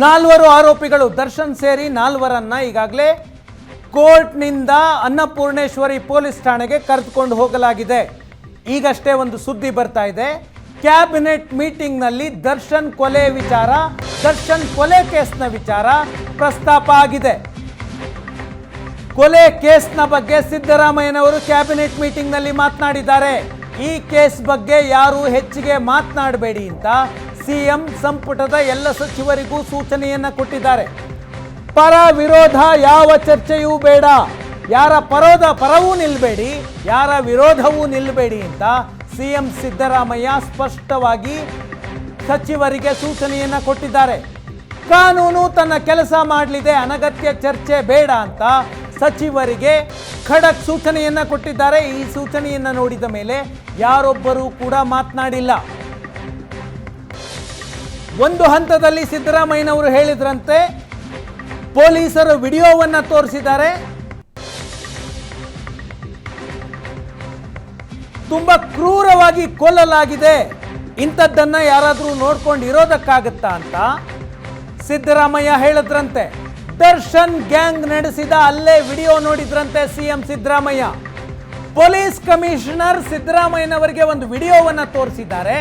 4 ಆರೋಪಿಗಳು ದರ್ಶನ್ ಸೇರಿ 4ರನ್ನ ಈಗಾಗಲೇ ಕೋರ್ಟ್ನಿಂದ ಅನ್ನಪೂರ್ಣೇಶ್ವರಿ ಪೊಲೀಸ್ ಠಾಣೆಗೆ ಕರೆದುಕೊಂಡು ಹೋಗಲಾಗಿದೆ. ಈಗಷ್ಟೇ ಒಂದು ಸುದ್ದಿ ಬರ್ತಾ ಇದೆ. ಕ್ಯಾಬಿನೆಟ್ ಮೀಟಿಂಗ್ನಲ್ಲಿ ದರ್ಶನ್ ಕೊಲೆ ವಿಚಾರ, ದರ್ಶನ್ ಕೊಲೆ ಕೇಸ್ನ ವಿಚಾರ ಪ್ರಸ್ತಾಪ ಆಗಿದೆ. ಕೊಲೆ ಕೇಸ್ನ ಬಗ್ಗೆ ಸಿದ್ದರಾಮಯ್ಯನವರು ಕ್ಯಾಬಿನೆಟ್ ಮೀಟಿಂಗ್ನಲ್ಲಿ ಮಾತನಾಡಿದ್ದಾರೆ. ಈ ಕೇಸ್ ಬಗ್ಗೆ ಯಾರು ಹೆಚ್ಚಿಗೆ ಮಾತನಾಡಬೇಡಿ ಅಂತ ಸಿಎಂ ಸಂಪುಟದ ಎಲ್ಲ ಸಚಿವರಿಗೂ ಸೂಚನೆಯನ್ನ ಕೊಟ್ಟಿದ್ದಾರೆ. ಪರ ವಿರೋಧ ಯಾವ ಚರ್ಚೆಯೂ ಬೇಡ, ಯಾರ ಪರವೂ ನಿಲ್ಲಬೇಡಿ, ಯಾರ ವಿರೋಧವೂ ನಿಲ್ಲಬೇಡಿ ಅಂತ ಸಿಎಂ ಸಿದ್ದರಾಮಯ್ಯ ಸ್ಪಷ್ಟವಾಗಿ ಸಚಿವರಿಗೆ ಸೂಚನೆಯನ್ನ ಕೊಟ್ಟಿದ್ದಾರೆ. ಕಾನೂನು ತನ್ನ ಕೆಲಸ ಮಾಡಲಿದೆ, ಅನಗತ್ಯ ಚರ್ಚೆ ಬೇಡ ಅಂತ ಸಚಿವರಿಗೆ ಖಡಕ್ ಸೂಚನೆಯನ್ನ ಕೊಟ್ಟಿದ್ದಾರೆ. ಈ ಸೂಚನೆಯನ್ನ ನೋಡಿದ ಮೇಲೆ ಯಾರೊಬ್ಬರೂ ಕೂಡ ಮಾತನಾಡಿಲ್ಲ. ಒಂದು ಹಂತದಲ್ಲಿ ಸಿದ್ದರಾಮಯ್ಯನವರು ಹೇಳಿದ್ರಂತೆ, ಪೊಲೀಸರು ವಿಡಿಯೋವನ್ನ ತೋರಿಸಿದ್ದಾರೆ, ತುಂಬಾ ಕ್ರೂರವಾಗಿ ಕೊಲ್ಲಲಾಗಿದೆ, ಇಂಥದ್ದನ್ನ ಯಾರಾದರೂ ನೋಡ್ಕೊಂಡು ಇರೋದಕ್ಕಾಗತ್ತಾ ಅಂತ ಸಿದ್ದರಾಮಯ್ಯ ಹೇಳಿದ್ರಂತೆ. ದರ್ಶನ್ ಗ್ಯಾಂಗ್ ನಡೆಸಿದ ಅಲ್ಲೇ ವಿಡಿಯೋ ನೋಡಿದ್ರಂತೆ ಸಿಎಂ ಸಿದ್ದರಾಮಯ್ಯ. ಪೊಲೀಸ್ ಕಮಿಷನರ್ ಸಿದ್ದರಾಮಯ್ಯನವರಿಗೆ ಒಂದು ವಿಡಿಯೋವನ್ನ ತೋರಿಸಿದ್ದಾರೆ.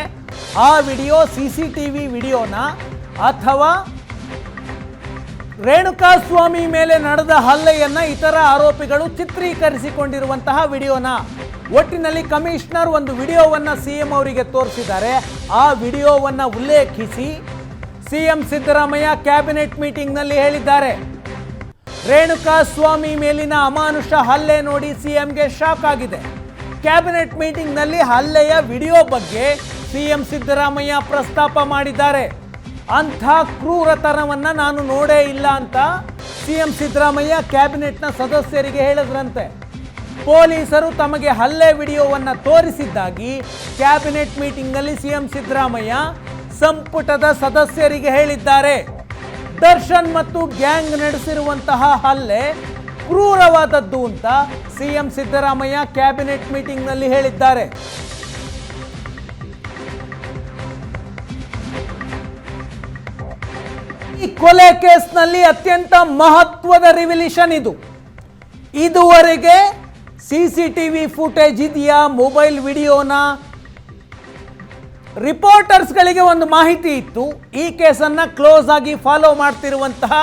ಆ ವಿಡಿಯೋ ಸಿಸಿಟಿವಿ ವಿಡಿಯೋನ ಅಥವಾ ರೇಣುಕಾಸ್ವಾಮಿ ಮೇಲೆ ನಡೆದ ಹಲ್ಲೆಯನ್ನ ಇತರ ಆರೋಪಿಗಳು ಚಿತ್ರೀಕರಿಸಿಕೊಂಡಿರುವಂತಹ ವಿಡಿಯೋನ, ಒಟ್ಟಿನಲ್ಲಿ ಕಮಿಷನರ್ ಒಂದು ವಿಡಿಯೋವನ್ನ ಸಿಎಂ ಅವರಿಗೆ ತೋರಿಸಿದ್ದಾರೆ. ಆ ವಿಡಿಯೋವನ್ನ ಉಲ್ಲೇಖಿಸಿ ಸಿಎಂ ಸಿದ್ದರಾಮಯ್ಯ ಕ್ಯಾಬಿನೆಟ್ ಮೀಟಿಂಗ್ನಲ್ಲಿ ಹೇಳಿದ್ದಾರೆ. ರೇಣುಕಾಸ್ವಾಮಿ ಮೇಲಿನ ಅಮಾನುಷ ಹಲ್ಲೆ ನೋಡಿ ಸಿಎಂಗೆ ಶಾಕ್ ಆಗಿದೆ. ಕ್ಯಾಬಿನೆಟ್ ಮೀಟಿಂಗ್ನಲ್ಲಿ ಹಲ್ಲೆಯ ವಿಡಿಯೋ ಬಗ್ಗೆ ಸಿಎಂ ಸಿದ್ದರಾಮಯ್ಯ ಪ್ರಸ್ತಾಪ ಮಾಡಿದ್ದಾರೆ. ಅಂಥ ಕ್ರೂರತನವನ್ನ ನಾನು ನೋಡೇ ಇಲ್ಲ ಅಂತ ಸಿಎಂ ಸಿದ್ದರಾಮಯ್ಯ ಕ್ಯಾಬಿನೆಟ್ನ ಸದಸ್ಯರಿಗೆ ಹೇಳಿದ್ರಂತೆ. ಪೊಲೀಸರು ತಮಗೆ ಹಲ್ಲೆ ವಿಡಿಯೋವನ್ನ ತೋರಿಸಿದ್ದಾಗಿ ಕ್ಯಾಬಿನೆಟ್ ಮೀಟಿಂಗ್ನಲ್ಲಿ ಸಿಎಂ ಸಿದ್ದರಾಮಯ್ಯ ಸಂಪುಟದ ಸದಸ್ಯರಿಗೆ ಹೇಳಿದ್ದಾರೆ. ದರ್ಶನ್ ಮತ್ತು ಗ್ಯಾಂಗ್ ನಡೆಸಿರುವಂತಹ ಹಲ್ಲೆ ಕ್ರೂರವಾದದ್ದು ಅಂತ ಸಿಎಂ ಸಿದ್ದರಾಮಯ್ಯ ಕ್ಯಾಬಿನೆಟ್ ಮೀಟಿಂಗ್ನಲ್ಲಿ ಹೇಳಿದ್ದಾರೆ. ಈ ಕೊಲೆ ಕೇಸ್ನಲ್ಲಿ ಅತ್ಯಂತ ಮಹತ್ವದ ರಿವಿಲೇಷನ್ ಇದು. ಇದುವರೆಗೆ ಸಿಸಿಟಿವಿ ಫುಟೇಜ್ ಇದೆಯಾ, ಮೊಬೈಲ್ ವಿಡಿಯೋನ, ರಿಪೋರ್ಟರ್ಸ್ಗಳಿಗೆ ಒಂದು ಮಾಹಿತಿ ಇತ್ತು. ಈ ಕೇಸನ್ನ ಕ್ಲೋಸ್ ಆಗಿ ಫಾಲೋ ಮಾಡ್ತಿರುವಂತಹ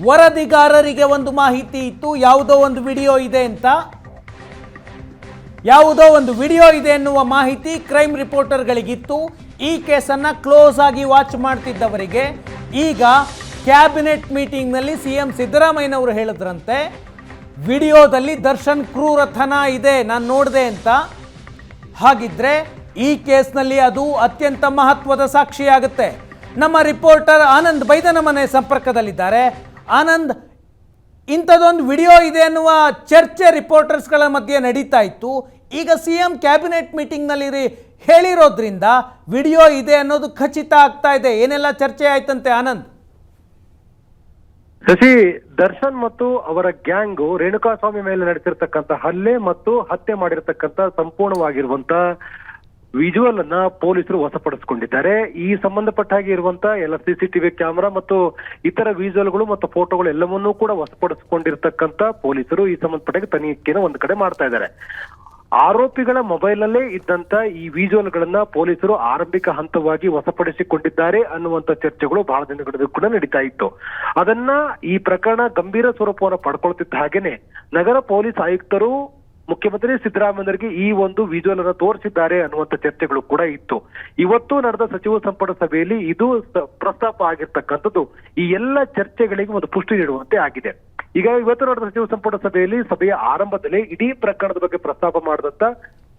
ವರದಿಗಾರರಿಗೆ ಒಂದು ಮಾಹಿತಿ ಇತ್ತು, ಯಾವುದೋ ಒಂದು ವಿಡಿಯೋ ಇದೆ ಅಂತ. ಯಾವುದೋ ಒಂದು ವಿಡಿಯೋ ಇದೆ ಎನ್ನುವ ಮಾಹಿತಿ ಕ್ರೈಮ್ ರಿಪೋರ್ಟರ್ಗಳಿಗಿತ್ತು. ಈ ಕೇಸನ್ನ ಕ್ಲೋಸ್ ಆಗಿ ವಾಚ್ ಮಾಡ್ತಿದ್ದವರಿಗೆ ಈಗ ಕ್ಯಾಬಿನೆಟ್ ಮೀಟಿಂಗ್ನಲ್ಲಿ ಸಿಎಂ ಸಿದ್ದರಾಮಯ್ಯನವರು ಹೇಳಿದ್ರಂತೆ, ವಿಡಿಯೋದಲ್ಲಿ ದರ್ಶನ್ ಕ್ರೂರತನ ಇದೆ, ನಾನು ನೋಡಿದೆ ಅಂತ. ಹಾಗಿದ್ರೆ ಈ ಕೇಸ್ನಲ್ಲಿ ಅದು ಅತ್ಯಂತ ಮಹತ್ವದ ಸಾಕ್ಷಿಯಾಗುತ್ತೆ. ನಮ್ಮ ರಿಪೋರ್ಟರ್ ಆನಂದ್ ಬೈದನಮನೆ ಸಂಪರ್ಕದಲ್ಲಿದ್ದಾರೆ. ಆನಂದ್, ಇಂಥದ್ದೊಂದು ವಿಡಿಯೋ ಇದೆ ಅನ್ನುವ ಚರ್ಚೆ ರಿಪೋರ್ಟರ್ಸ್ಗಳ ಮಧ್ಯೆ ನಡೀತಾ ಇತ್ತು. ಈಗ ಸಿಎಂ ಕ್ಯಾಬಿನೆಟ್ ಮೀಟಿಂಗ್ನಲ್ಲಿ ಹೇಳಿರೋದ್ರಿಂದ ವಿಡಿಯೋ ಇದೆ ಅನ್ನೋದು ಖಚಿತ ಆಗ್ತಾ ಇದೆ. ಏನೆಲ್ಲ ಚರ್ಚೆ ಆಯ್ತಂತೆ ಆನಂದ್? ಶಶಿ, ದರ್ಶನ್ ಮತ್ತು ಅವರ ಗ್ಯಾಂಗು ರೇಣುಕಾಸ್ವಾಮಿ ಮೇಲೆ ನಡೆಸಿರ್ತಕ್ಕಂಥ ಹಲ್ಲೆ ಮತ್ತು ಹತ್ಯೆ ಮಾಡಿರ್ತಕ್ಕಂಥ ಸಂಪೂರ್ಣವಾಗಿರುವಂತ ವಿಜುವಲ್ ಅನ್ನ ಪೊಲೀಸರು ವಶಪಡಿಸಿಕೊಂಡಿದ್ದಾರೆ. ಈ ಸಂಬಂಧಪಟ್ಟ ಹಾಗೆ ಇರುವಂತ ಎಲ್ಲ ಸಿಸಿಟಿವಿ ಕ್ಯಾಮೆರಾ ಮತ್ತು ಇತರ ವಿಜುವಲ್ಗಳು ಮತ್ತು ಫೋಟೋಗಳು ಎಲ್ಲವನ್ನೂ ಕೂಡ ವಶಪಡಿಸಿಕೊಂಡಿರ್ತಕ್ಕಂಥ ಪೊಲೀಸರು ಈ ಸಂಬಂಧಪಟ್ಟ ತನಿಖೆಯನ್ನು ಒಂದು ಕಡೆ ಮಾಡ್ತಾ ಇದ್ದಾರೆ. ಆರೋಪಿಗಳ ಮೊಬೈಲ್ ನಲ್ಲೇ ಇದ್ದಂತ ಈ ವಿಜುವಲ್ ಗಳನ್ನ ಪೊಲೀಸರು ಆರಂಭಿಕ ಹಂತವಾಗಿ ವಶಪಡಿಸಿಕೊಂಡಿದ್ದಾರೆ ಅನ್ನುವಂತ ಚರ್ಚೆಗಳು ಬಹಳ ದಿನಗಳಿಂದ ಕೂಡ ನಡೀತಾ ಇತ್ತು. ಅದನ್ನ ಈ ಪ್ರಕರಣ ಗಂಭೀರ ಸ್ವರೂಪವನ್ನು ಪಡ್ಕೊಳ್ತಿದ್ದ ಹಾಗೇನೆ ನಗರ ಪೊಲೀಸ್ ಆಯುಕ್ತರು ಮುಖ್ಯಮಂತ್ರಿ ಸಿದ್ದರಾಮಯ್ಯರಿಗೆ ಈ ಒಂದು ವಿಜುವಲ್ ಅನ್ನು ತೋರಿಸಿದ್ದಾರೆ ಅನ್ನುವಂತ ಚರ್ಚೆಗಳು ಕೂಡ ಇತ್ತು. ಇವತ್ತು ನಡೆದ ಸಚಿವ ಸಂಪುಟ ಸಭೆಯಲ್ಲಿ ಇದು ಪ್ರಸ್ತಾಪ ಆಗಿರ್ತಕ್ಕಂಥದ್ದು ಈ ಎಲ್ಲ ಚರ್ಚೆಗಳಿಗೆ ಒಂದು ಪುಷ್ಟಿ ನೀಡುವಂತೆ ಆಗಿದೆ. ಈಗ ಇವತ್ತು ನಡೆದ ಸಚಿವ ಸಂಪುಟ ಸಭೆಯಲ್ಲಿ ಸಭೆಯ ಆರಂಭದಲ್ಲಿ ಇಡೀ ಪ್ರಕರಣದ ಬಗ್ಗೆ ಪ್ರಸ್ತಾಪ ಮಾಡಿದಂತ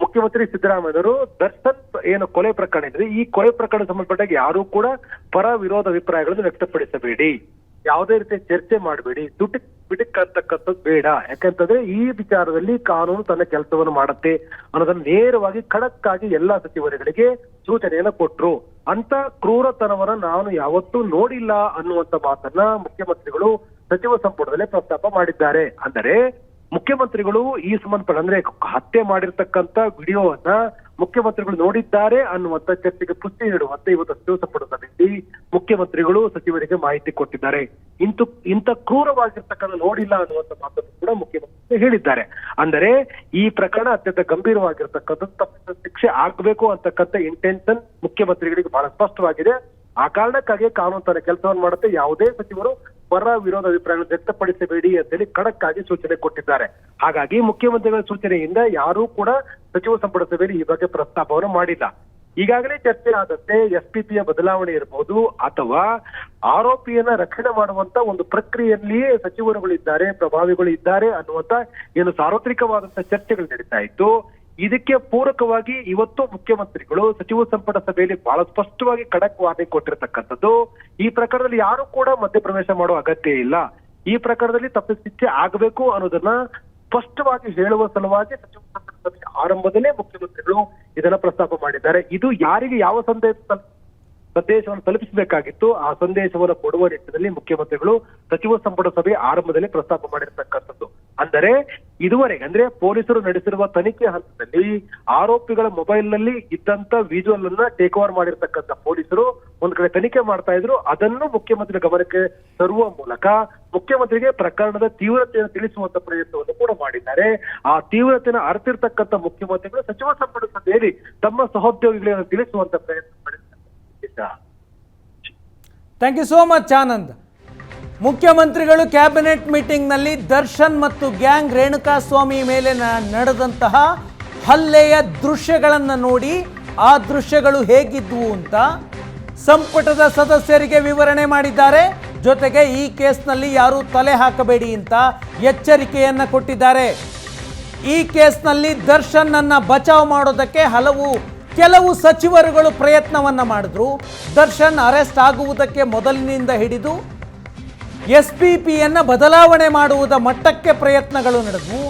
ಮುಖ್ಯಮಂತ್ರಿ ಸಿದ್ದರಾಮಯ್ಯವರು ದರ್ಶನ್ ಏನು ಕೊಲೆ ಪ್ರಕರಣ ಇದೆ, ಈ ಕೊಲೆ ಪ್ರಕರಣ ಸಂಬಂಧಪಟ್ಟಾಗ ಯಾರು ಕೂಡ ಪರ ವಿರೋಧ ಅಭಿಪ್ರಾಯಗಳನ್ನು ವ್ಯಕ್ತಪಡಿಸಬೇಡಿ, ಯಾವುದೇ ರೀತಿಯ ಚರ್ಚೆ ಮಾಡಬೇಡಿ, ಬಿಟಕ್ ಅಂತಕ್ಕಂಥದ್ದು ಬೇಡ, ಯಾಕಂತಂದ್ರೆ ಈ ವಿಚಾರದಲ್ಲಿ ಕಾನೂನು ತನ್ನ ಕೆಲಸವನ್ನು ಮಾಡುತ್ತೆ ಅನ್ನೋದನ್ನ ನೇರವಾಗಿ ಖಡಕ್ ಆಗಿ ಎಲ್ಲಾ ಸಚಿವರುಗಳಿಗೆ ಸೂಚನೆಯನ್ನ ಕೊಟ್ರು. ಅಂತ ಕ್ರೂರತನವನ್ನ ನಾನು ಯಾವತ್ತೂ ನೋಡಿಲ್ಲ ಅನ್ನುವಂತ ಮಾತನ್ನ ಮುಖ್ಯಮಂತ್ರಿಗಳು ಸಚಿವ ಸಂಪುಟದಲ್ಲೇ ಪ್ರಸ್ತಾಪ ಮಾಡಿದ್ದಾರೆ. ಅಂದರೆ ಮುಖ್ಯಮಂತ್ರಿಗಳು ಈ ಸಂಬಂಧಪಟ್ಟ ಅಂದ್ರೆ ಹತ್ಯೆ ಮಾಡಿರ್ತಕ್ಕಂಥ ವಿಡಿಯೋವನ್ನ ಮುಖ್ಯಮಂತ್ರಿಗಳು ನೋಡಿದ್ದಾರೆ ಅನ್ನುವಂತ ಚರ್ಚೆಗೆ ಪುಷ್ಟಿ ನೀಡುವಂತೆ ಇವತ್ತು ಸಚಿವ ಸಂಪುಟ ಸಭೆಯಲ್ಲಿ ಮುಖ್ಯಮಂತ್ರಿಗಳು ಸಚಿವರಿಗೆ ಮಾಹಿತಿ ಕೊಟ್ಟಿದ್ದಾರೆ. ಇಂಥ ಕ್ರೂರವಾಗಿರ್ತಕ್ಕಂಥ ನೋಡಿಲ್ಲ ಅನ್ನುವಂತ ಮಾತನ್ನು ಕೂಡ ಮುಖ್ಯಮಂತ್ರಿ ಹೇಳಿದ್ದಾರೆ. ಅಂದರೆ ಈ ಪ್ರಕರಣ ಅತ್ಯಂತ ಗಂಭೀರವಾಗಿರ್ತಕ್ಕಂಥ ತಪ್ಪಿದ ಶಿಕ್ಷೆ ಆಗ್ಬೇಕು ಅಂತಕ್ಕಂಥ ಇಂಟೆನ್ಷನ್ ಮುಖ್ಯಮಂತ್ರಿಗಳಿಗೆ ಬಹಳ ಸ್ಪಷ್ಟವಾಗಿದೆ. ಆ ಕಾರಣಕ್ಕಾಗಿ ಕಾನೂನು ತನ್ನ ಕೆಲಸವನ್ನು ಮಾಡುತ್ತೆ. ಯಾವುದೇ ಸಚಿವರು ಪರ ವಿರೋಧ ಅಭಿಪ್ರಾಯಗಳನ್ನು ವ್ಯಕ್ತಪಡಿಸಬೇಡಿ ಅಂತೇಳಿ ಖಡಕ್ ಆಗಿ ಸೂಚನೆ ಕೊಟ್ಟಿದ್ದಾರೆ. ಹಾಗಾಗಿ ಮುಖ್ಯಮಂತ್ರಿಗಳ ಸೂಚನೆಯಿಂದ ಯಾರೂ ಕೂಡ ಸಚಿವ ಸಂಪುಟ ಸಭೆಯಲ್ಲಿ ಈ ಬಗ್ಗೆ ಪ್ರಸ್ತಾಪವನ್ನು ಮಾಡಿಲ್ಲ. ಈಗಾಗಲೇ ಚರ್ಚೆ ಆದಂತೆ SPPಯ ಬದಲಾವಣೆ ಇರಬಹುದು ಅಥವಾ ಆರೋಪಿಯನ್ನ ರಕ್ಷಣೆ ಮಾಡುವಂತ ಒಂದು ಪ್ರಕ್ರಿಯೆಯಲ್ಲಿಯೇ ಸಚಿವರುಗಳಿದ್ದಾರೆ, ಪ್ರಭಾವಿಗಳು ಇದ್ದಾರೆ ಅನ್ನುವಂತ ಏನು ಸಾರ್ವತ್ರಿಕವಾದಂತ ಚರ್ಚೆಗಳು ನಡೀತಾ ಇತ್ತು. ಇದಕ್ಕೆ ಪೂರಕವಾಗಿ ಇವತ್ತು ಮುಖ್ಯಮಂತ್ರಿಗಳು ಸಚಿವ ಸಂಪುಟ ಸಭೆಯಲ್ಲಿ ಬಹಳ ಸ್ಪಷ್ಟವಾಗಿ ಖಡಕ್ ವಾರ್ನಿಂಗ್ ಕೊಟ್ಟಿರ್ತಕ್ಕಂಥದ್ದು. ಈ ಪ್ರಕರಣದಲ್ಲಿ ಯಾರು ಕೂಡ ಮಧ್ಯಪ್ರವೇಶ ಮಾಡುವ ಅಗತ್ಯ ಇಲ್ಲ. ಈ ಪ್ರಕರಣದಲ್ಲಿ ತಪ್ಪಿದ ಶಿಕ್ಷೆ ಆಗಬೇಕು ಅನ್ನೋದನ್ನ ಸ್ಪಷ್ಟವಾಗಿ ಹೇಳುವ ಸಲುವಾಗಿ ಸಚಿವ ಸಂಪುಟ ಸಭೆ ಆರಂಭದಲ್ಲೇ ಮುಖ್ಯಮಂತ್ರಿಗಳು ಇದನ್ನ ಪ್ರಸ್ತಾಪ ಮಾಡಿದ್ದಾರೆ. ಇದು ಯಾರಿಗೆ ಯಾವ ಸಂದೇಶವನ್ನು ತಲುಪಿಸಬೇಕಾಗಿತ್ತು ಆ ಸಂದೇಶವನ್ನು ಕೊಡುವ ನಿಟ್ಟಿನಲ್ಲಿ ಮುಖ್ಯಮಂತ್ರಿಗಳು ಸಚಿವ ಸಂಪುಟ ಸಭೆ ಆರಂಭದಲ್ಲಿ ಪ್ರಸ್ತಾಪ ಮಾಡಿರ್ತಕ್ಕಂಥದ್ದು. ಅಂದರೆ ಇದುವರೆಗೆ ಅಂದ್ರೆ ಪೊಲೀಸರು ನಡೆಸಿರುವ ತನಿಖೆ ಹಂತದಲ್ಲಿ ಆರೋಪಿಗಳ ಮೊಬೈಲ್ ನಲ್ಲಿ ಇದ್ದಂತ ವಿಜುವಲ್ ಅನ್ನ ಟೇಕ್ ಓವರ್ ಮಾಡಿರ್ತಕ್ಕಂಥ ಪೊಲೀಸರು ಒಂದ್ ಕಡೆ ತನಿಖೆ ಮಾಡ್ತಾ ಇದ್ರು. ಅದನ್ನು ಮುಖ್ಯಮಂತ್ರಿ ಗಮನಕ್ಕೆ ತರುವ ಮೂಲಕ ಮುಖ್ಯಮಂತ್ರಿಗೆ ಪ್ರಕರಣದ ತೀವ್ರತೆಯನ್ನು ತಿಳಿಸುವಂತ ಪ್ರಯತ್ನವನ್ನು ಕೂಡ ಮಾಡಿದ್ದಾರೆ. ಆ ತೀವ್ರತೆಯನ್ನು ಅರಿತಿರ್ತಕ್ಕಂಥ ಮುಖ್ಯಮಂತ್ರಿಗಳು ಸಚಿವ ಸಂಪುಟ ಸಭೆಯಲ್ಲಿ ತಮ್ಮ ಸಹೋದ್ಯೋಗಿಗಳನ್ನು ತಿಳಿಸುವಂತ ಪ್ರಯತ್ನ ಮಾಡಿದ್ದಾರೆ. Thank you so much Anand. ಮುಖ್ಯಮಂತ್ರಿಗಳು ಕ್ಯಾಬಿನೆಟ್ ಮೀಟಿಂಗ್ನಲ್ಲಿ ದರ್ಶನ್ ಮತ್ತು ಗ್ಯಾಂಗ್ ರೇಣುಕಾಸ್ವಾಮಿ ಮೇಲೆ ನಡೆದಂತಹ ಹಲ್ಲೆಯ ದೃಶ್ಯಗಳನ್ನು ನೋಡಿ ಆ ದೃಶ್ಯಗಳು ಹೇಗಿದ್ವು ಅಂತ ಸಂಪುಟದ ಸದಸ್ಯರಿಗೆ ವಿವರಣೆ ಮಾಡಿದ್ದಾರೆ. ಜೊತೆಗೆ ಈ ಕೇಸ್ನಲ್ಲಿ ಯಾರೂ ತಲೆ ಹಾಕಬೇಡಿ ಅಂತ ಎಚ್ಚರಿಕೆಯನ್ನು ಕೊಟ್ಟಿದ್ದಾರೆ. ಈ ಕೇಸ್ನಲ್ಲಿ ದರ್ಶನ್ ಅನ್ನ ಬಚಾವ್ ಮಾಡೋದಕ್ಕೆ ಕೆಲವು ಸಚಿವರುಗಳು ಪ್ರಯತ್ನವನ್ನ ಮಾಡಿದ್ರು. ದರ್ಶನ್ ಅರೆಸ್ಟ್ ಆಗುವುದಕ್ಕೆ ಮೊದಲಿನಿಂದ ಹಿಡಿದು SPPಯನ್ನ ಬದಲಾವಣೆ ಮಾಡುವುದ ಮಟ್ಟಕ್ಕೆ ಪ್ರಯತ್ನಗಳು ನಡೆದವು.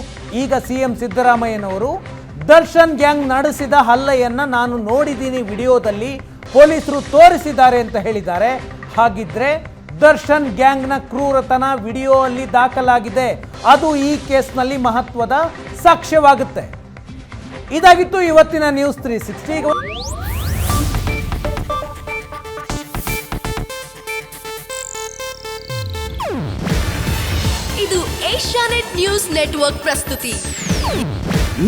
ಈಗ CM ಸಿದ್ದರಾಮಯ್ಯನವರು ದರ್ಶನ್ ಗ್ಯಾಂಗ್ ನಡೆಸಿದ ಹಲ್ಲೆಯನ್ನ ನಾನು ನೋಡಿದ್ದೀನಿ, ವಿಡಿಯೋದಲ್ಲಿ ಪೊಲೀಸರು ತೋರಿಸಿದ್ದಾರೆ ಅಂತ ಹೇಳಿದ್ದಾರೆ. ಹಾಗಿದ್ರೆ ದರ್ಶನ್ ಗ್ಯಾಂಗ್ನ ಕ್ರೂರತನ ವಿಡಿಯೋ ಅಲ್ಲಿ ದಾಖಲಾಗಿದೆ. ಅದು ಈ ಕೇಸ್ನಲ್ಲಿ ಮಹತ್ವದ ಸಾಕ್ಷ್ಯವಾಗುತ್ತೆ. ಇದಾಗಿತ್ತು ಇವತ್ತಿನ ನ್ಯೂಸ್ 360. ಇದು ಏಷ್ಯಾನೆಟ್ ನ್ಯೂಸ್ ನೆಟ್ವರ್ಕ್ ಪ್ರಸ್ತುತಿ.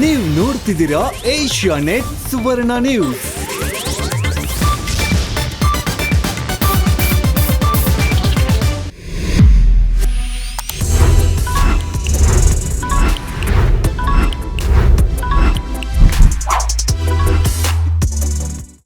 ನೀವು ನೋಡ್ತಿದ್ದೀರಾ ಏಷ್ಯಾನೆಟ್ ಸುವರ್ಣ ನ್ಯೂಸ್.